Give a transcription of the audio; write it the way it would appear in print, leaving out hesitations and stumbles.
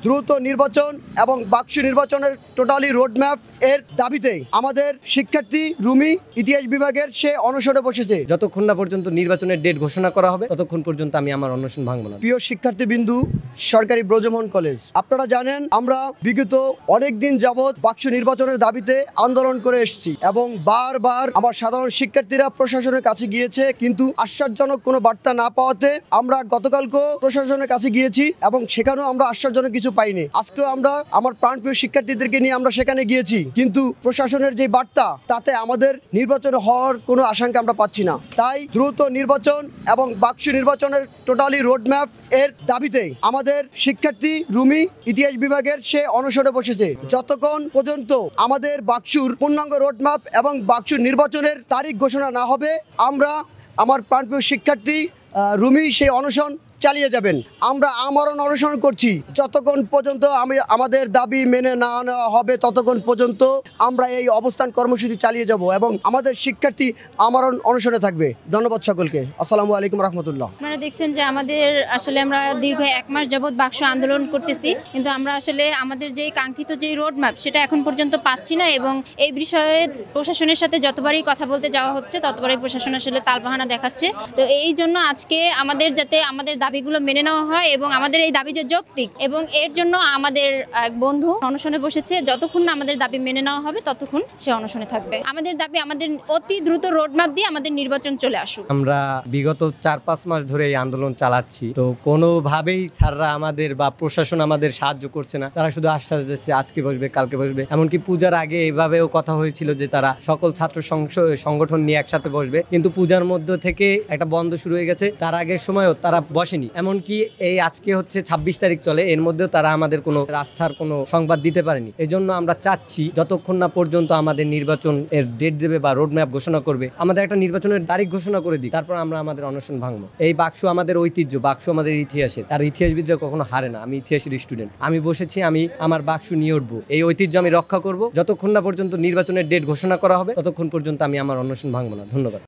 দ্রুত নির্বাচন এবং বাক্স নির্বাচনের টোটালি রোডম্যাপ এর দাবিতে আমাদের শিক্ষার্থী রুমি ইতিহাস বিভাগের সে অনশনে বসেছে। যতক্ষণ না পর্যন্ত নির্বাচনের ডেট ঘোষণা করা হবে ততক্ষণ পর্যন্ত আমি আমার অনশন ভাঙবো না। প্রিয় শিক্ষার্থী বিন্দু, সরকারি ব্রজমোহন কলেজ, আপনারা জানেন আমরা বিগত অনেক দিন যাবৎ বাক্স নির্বাচনের দাবিতে আন্দোলন করে এসেছি এবং বারবার আমার সাধারণ শিক্ষার্থীরা প্রশাসনের কাছে গিয়েছে, কিন্তু আশ্বাসজনক কোনো বার্তা না পাওয়াতে আমরা গতকালকে প্রশাসনের কাছে গিয়েছি এবং সেখানেও আমরা আশ্বাসজনক কিছু পাইনি। আজকেও আমরা আমার প্রাণপ্রিয় শিক্ষার্থীদেরকে নিয়ে আমরা সেখানে গিয়েছি, কিন্তু প্রশাসনের যে বার্তা তাতে আমাদের নির্বাচন হওয়ার কোনো আশঙ্কা আমরা পাচ্ছি না। তাই দ্রুত নির্বাচন এবং বাক্স নির্বাচনের টোটালি রোডম্যাপ এর দাবিতে আমাদের শিক্ষার্থী রুমি ইতিহাস বিভাগের সে অনশনে বসেছে। যতক্ষণ পর্যন্ত আমাদের বাক্সুর পূর্ণাঙ্গ রোডম্যাপ এবং বাক্স নির্বাচনের তারিখ ঘোষণা না হবে, আমরা আমার প্রাণপ্রিয় শিক্ষার্থী রুমি সেই অনশন চালিয়ে যাবেন। আমরা আমরণ অনশন করছি যতক্ষণ পর্যন্ত আমাদের দাবি মেনে না নেওয়া হবে, ততক্ষণ পর্যন্ত আমরা এই অবস্থান কর্মসূচি চালিয়ে যাব এবং আমাদের শিক্ষার্থী আমরণ অনশনে থাকবে। ধন্যবাদ সকলকে। আসসালামু আলাইকুম রহমতুল্লাহ। আপনারা দেখছেন যে আমাদের আসলে আমরা দীর্ঘ 1 মাস যাবৎ বাক্স আন্দোলন করতেছি, কিন্তু আমরা আসলে আমাদের যে কাঙ্ক্ষিত যে রোড ম্যাপ সেটা এখন পর্যন্ত পাচ্ছি না এবং এই বিষয়ে প্রশাসনের সাথে যতবারই কথা বলতে যাওয়া হচ্ছে ততবারই প্রশাসন আসলে তালবাহানা দেখাচ্ছে। তো এই জন্য আজকে আমাদের যাতে আমাদের দাবিগুলো মেনে নেওয়া হয় এবং আমাদের এই দাবি যে যৌক্তিক, এবং এর জন্য আমাদের এক বন্ধু অনশনে বসেছে। যতক্ষণ না আমাদের দাবি মেনে নেওয়া হবে ততক্ষণ সে অনশনে থাকবে। আমাদের দাবি আমাদের অতি দ্রুত রোডম্যাপ দিয়ে আমাদের নির্বাচন চলে আসুক। আমরা বিগত 4-5 মাস ধরে এই আন্দোলন চালাচ্ছি, তো কোনোভাবেই স্যাররা আমাদের বা প্রশাসন আমাদের সাহায্য করছে না। তারা শুধু আশ্বাস দিচ্ছে আজকে বসবে কালকে বসবে। এমনকি পূজার আগে এভাবেও কথা হয়েছিল যে তারা সকল ছাত্র সংগঠন নিয়ে একসাথে বসবে, কিন্তু পূজার মধ্যে থেকে একটা বন্ধ শুরু হয়ে গেছে। তার আগের সময়ও তারা বসেনি। এমনকি এই আজকে হচ্ছে 26 তারিখ চলে, এর মধ্যেও তারা আমাদের কোনো রাস্তার কোনো সংবাদ দিতে পারেনি। এই জন্য আমরা চাচ্ছি যতক্ষণ না পর্যন্ত আমাদের নির্বাচন এর ডেট দেবে বা রোডম্যাপ ঘোষণা করবে, আমাদের একটা নির্বাচনের তারিখ ঘোষণা করে দিই, তারপর আমরা আমাদের অনশন ভাঙবো। এই বাক্স আমাদের ঐতিহ্য, বাক্স আমাদের ইতিহাসের, আর ইতিহাসবিদরা কখনো হারে না। আমি ইতিহাসের স্টুডেন্ট, আমি বসেছি, আমি আমার বাক্স নিয়ে উঠবো। এই ঐতিহ্য আমি রক্ষা করব। যতক্ষণ না পর্যন্ত নির্বাচনের ডেট ঘোষণা করা হবে ততক্ষণ পর্যন্ত আমি আমার অনশন ভাঙবো না। ধন্যবাদ।